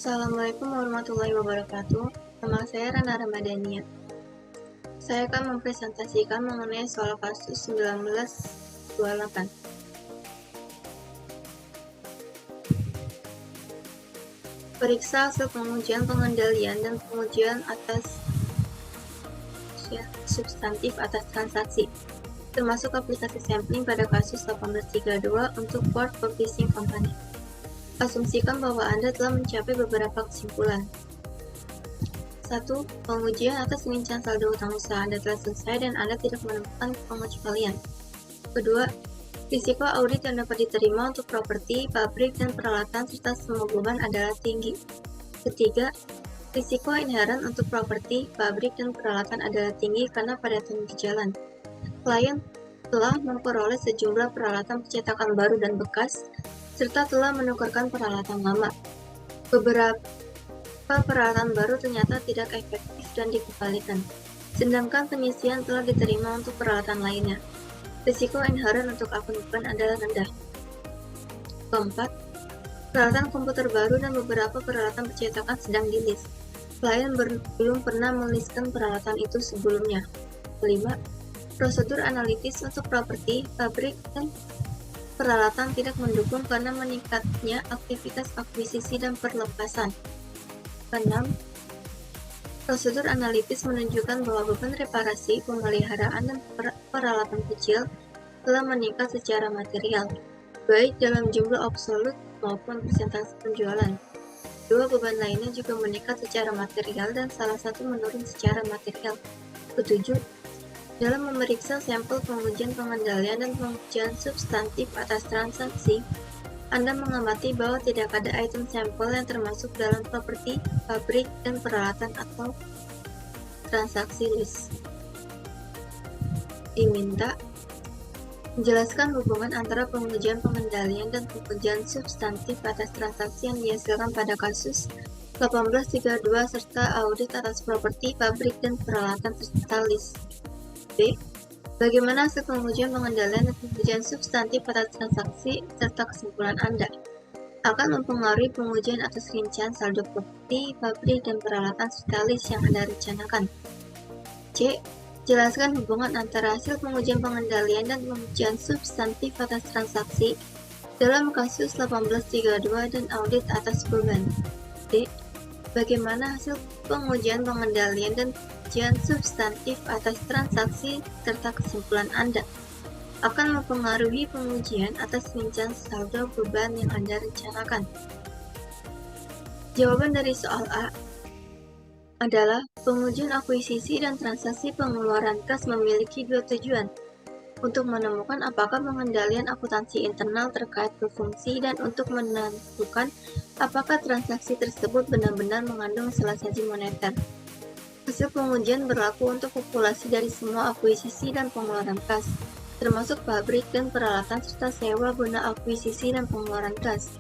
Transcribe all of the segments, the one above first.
Assalamualaikum warahmatullahi wabarakatuh. Nama saya Rana Ramadhania. Saya akan mempresentasikan mengenai soal kasus 1928. Periksa hasil pengujian pengendalian dan pengujian atas substantif atas transaksi, termasuk aplikasi sampling pada kasus 1832 untuk Ford Publishing Company. Asumsikan bahwa Anda telah mencapai beberapa kesimpulan. 1. Pengujian atas rincian saldo utang usaha Anda telah selesai dan Anda tidak menemukan pengecualian. Kedua, risiko audit yang dapat diterima untuk properti, pabrik, dan peralatan serta semua beban adalah tinggi. Ketiga, risiko inheren untuk properti, pabrik, dan peralatan adalah tinggi karena padatan di jalan. Klien telah memperoleh sejumlah peralatan percetakan baru dan bekas, serta telah menukarkan peralatan lama. Beberapa peralatan baru ternyata tidak efektif dan dikembalikan, sedangkan penyisian telah diterima untuk peralatan lainnya. Risiko inheren untuk akun beban adalah rendah. Keempat, peralatan komputer baru dan beberapa peralatan percetakan sedang di-list. Klien belum pernah melistkan peralatan itu sebelumnya. Kelima, prosedur analitis untuk properti, pabrik, dan peralatan tidak mendukung karena meningkatnya aktivitas akuisisi dan perlepasan. 6. Prosedur analitis menunjukkan bahwa beban reparasi, pemeliharaan, dan peralatan kecil telah meningkat secara material, baik dalam jumlah absolut maupun persentase penjualan. Dua beban lainnya juga meningkat secara material dan salah satu menurun secara material. Ketujuh, dalam memeriksa sampel pengujian pengendalian dan pengujian substantif atas transaksi, Anda mengamati bahwa tidak ada item sampel yang termasuk dalam properti, pabrik, dan peralatan atau transaksi list. Diminta menjelaskan hubungan antara pengujian pengendalian dan pengujian substantif atas transaksi yang dihasilkan pada kasus 1832 serta audit atas properti, pabrik, dan peralatan serta list. B. Bagaimana hasil pengujian pengendalian dan pengujian substantif pada transaksi serta kesimpulan Anda akan mempengaruhi pengujian atas rincian saldo properti, pabrik, dan peralatan serta list yang Anda rencanakan. C. Jelaskan hubungan antara hasil pengujian pengendalian dan pengujian substantif atas transaksi dalam kasus 1832 dan audit atas beban. D. Bagaimana hasil pengujian pengendalian dan pengujian substantif atas transaksi serta kesimpulan Anda akan mempengaruhi pengujian atas rincian saldo beban yang Anda rencanakan. Jawaban dari soal A adalah pengujian akuisisi dan transaksi pengeluaran kas memiliki dua tujuan: untuk menemukan apakah pengendalian akuntansi internal terkait berfungsi dan untuk menentukan apakah transaksi tersebut benar-benar mengandung salah saji moneter. Hasil pengujian berlaku untuk populasi dari semua akuisisi dan pengeluaran kas, termasuk pabrik dan peralatan serta sewa guna akuisisi dan pengeluaran kas.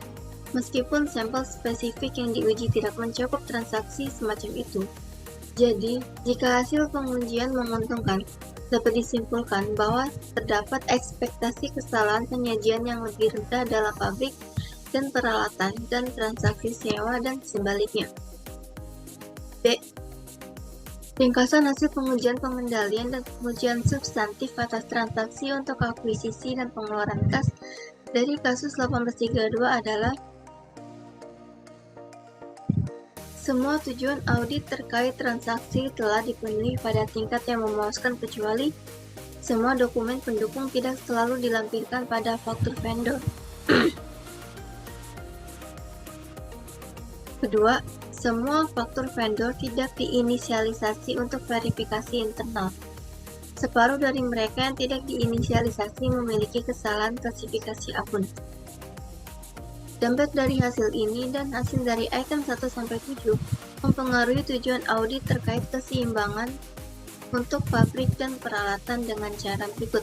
Meskipun sampel spesifik yang diuji tidak mencakup transaksi semacam itu. Jadi, jika hasil pengujian menguntungkan, dapat disimpulkan bahwa terdapat ekspektasi kesalahan penyajian yang lebih rendah dalam pabrik dan peralatan dan transaksi sewa dan sebaliknya. B. Ringkasan hasil pengujian pengendalian dan pengujian substantif atas transaksi untuk akuisisi dan pengeluaran kas dari kasus 1832 adalah: semua tujuan audit terkait transaksi telah dipenuhi pada tingkat yang memuaskan kecuali semua dokumen pendukung tidak selalu dilampirkan pada faktur vendor. Kedua, semua faktur vendor tidak diinisialisasi untuk verifikasi internal. Separuh dari mereka yang tidak diinisialisasi memiliki kesalahan klasifikasi akun. Dampak dari hasil ini dan hasil dari item 1-7 mempengaruhi tujuan audit terkait keseimbangan untuk pabrik dan peralatan dengan cara berikut.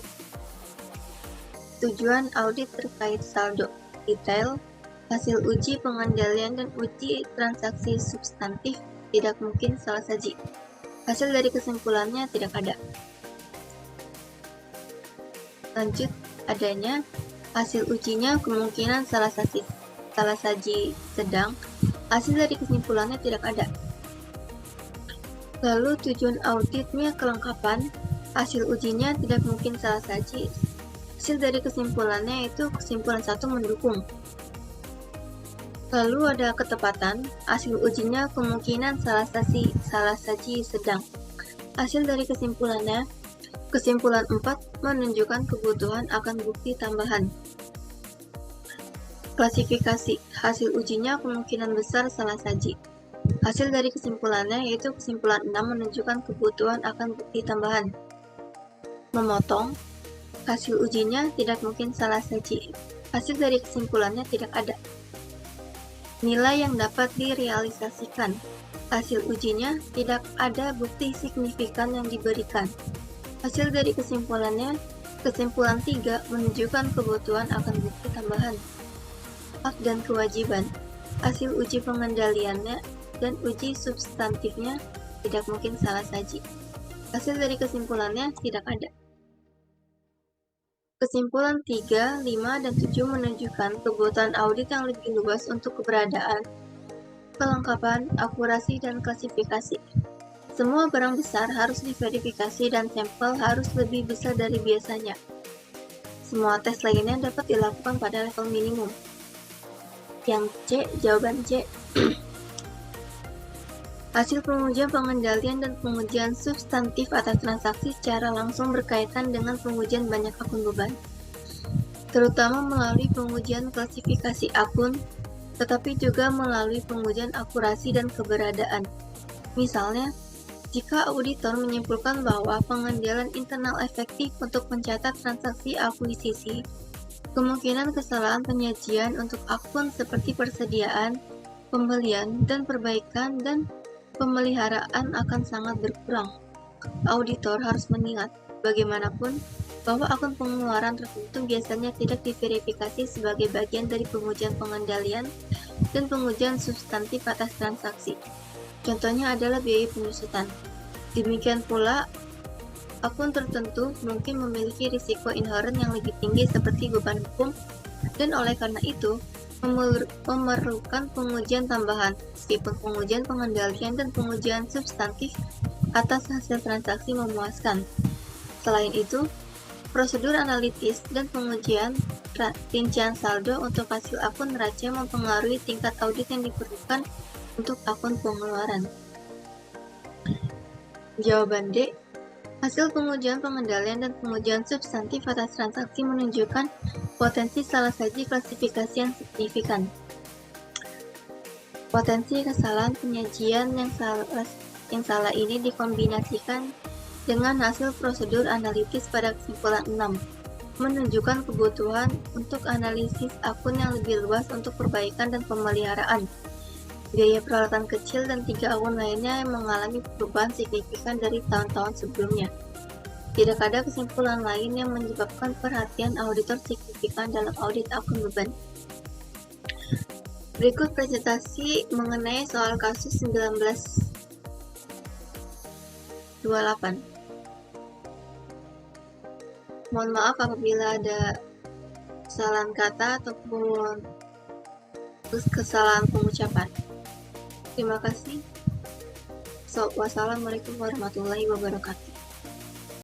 Tujuan audit terkait saldo detail, hasil uji pengendalian dan uji transaksi substantif tidak mungkin salah saji. Hasil dari kesimpulannya tidak ada. Lanjut, adanya hasil ujinya kemungkinan salah saji. salah saji sedang, hasil dari kesimpulannya tidak ada. Lalu tujuan auditnya kelengkapan, hasil ujinya tidak mungkin salah saji. Hasil dari kesimpulannya itu kesimpulan 1 mendukung. Lalu ada ketepatan, hasil ujinya kemungkinan salah saji sedang. Hasil dari kesimpulannya, kesimpulan 4 menunjukkan kebutuhan akan bukti tambahan. Klasifikasi, hasil ujinya kemungkinan besar salah saji. Hasil dari kesimpulannya yaitu kesimpulan 6 menunjukkan kebutuhan akan bukti tambahan. Memotong, hasil ujinya tidak mungkin salah saji. Hasil dari kesimpulannya tidak ada. Nilai yang dapat direalisasikan, hasil ujinya tidak ada bukti signifikan yang diberikan. Hasil dari kesimpulannya, kesimpulan 3 menunjukkan kebutuhan akan bukti tambahan. Hak dan kewajiban, hasil uji pengendaliannya dan uji substantifnya tidak mungkin salah saji. Hasil dari kesimpulannya tidak ada. Kesimpulan 3, 5, dan 7 menunjukkan kebutuhan audit yang lebih luas untuk keberadaan, kelengkapan, akurasi, dan klasifikasi. Semua barang besar harus diverifikasi dan sampel harus lebih besar dari biasanya. Semua tes lainnya dapat dilakukan pada level minimum. Yang C, jawaban C. Hasil pengujian pengendalian dan pengujian substantif atas transaksi secara langsung berkaitan dengan pengujian banyak akun beban, terutama melalui pengujian klasifikasi akun, tetapi juga melalui pengujian akurasi dan keberadaan. Misalnya, jika auditor menyimpulkan bahwa pengendalian internal efektif untuk mencatat transaksi akuisisi, kemungkinan kesalahan penyajian untuk akun seperti persediaan, pembelian, dan perbaikan dan pemeliharaan akan sangat berkurang. Auditor harus mengingat, bagaimanapun, bahwa akun pengeluaran tertentu biasanya tidak diverifikasi sebagai bagian dari pengujian pengendalian dan pengujian substantif atas transaksi. Contohnya adalah biaya penyusutan. Demikian pula, akun tertentu mungkin memiliki risiko inherent yang lebih tinggi seperti beban hukum, dan oleh karena itu, memerlukan pengujian tambahan, meskipun pengujian pengendalian dan pengujian substantif atas hasil transaksi memuaskan. Selain itu, prosedur analitis dan pengujian rincian saldo untuk hasil akun neraca mempengaruhi tingkat audit yang diperlukan untuk akun pengeluaran. Jawaban D. Hasil pengujian pengendalian dan pengujian substantif atas transaksi menunjukkan potensi salah saji klasifikasi yang signifikan. Potensi kesalahan penyajian yang salah ini dikombinasikan dengan hasil prosedur analitis pada kesimpulan 6, menunjukkan kebutuhan untuk analisis akun yang lebih luas untuk perbaikan dan pemeliharaan. Biaya peralatan kecil dan 3 akun lainnya yang mengalami perubahan signifikan dari tahun-tahun sebelumnya. Tidak ada kesimpulan lain yang menyebabkan perhatian auditor signifikan dalam audit akun beban. Berikut presentasi mengenai soal kasus 1928. Mohon maaf apabila ada kesalahan kata ataupun kesalahan pengucapan. Terima kasih. Wassalamualaikum warahmatullahi wabarakatuh.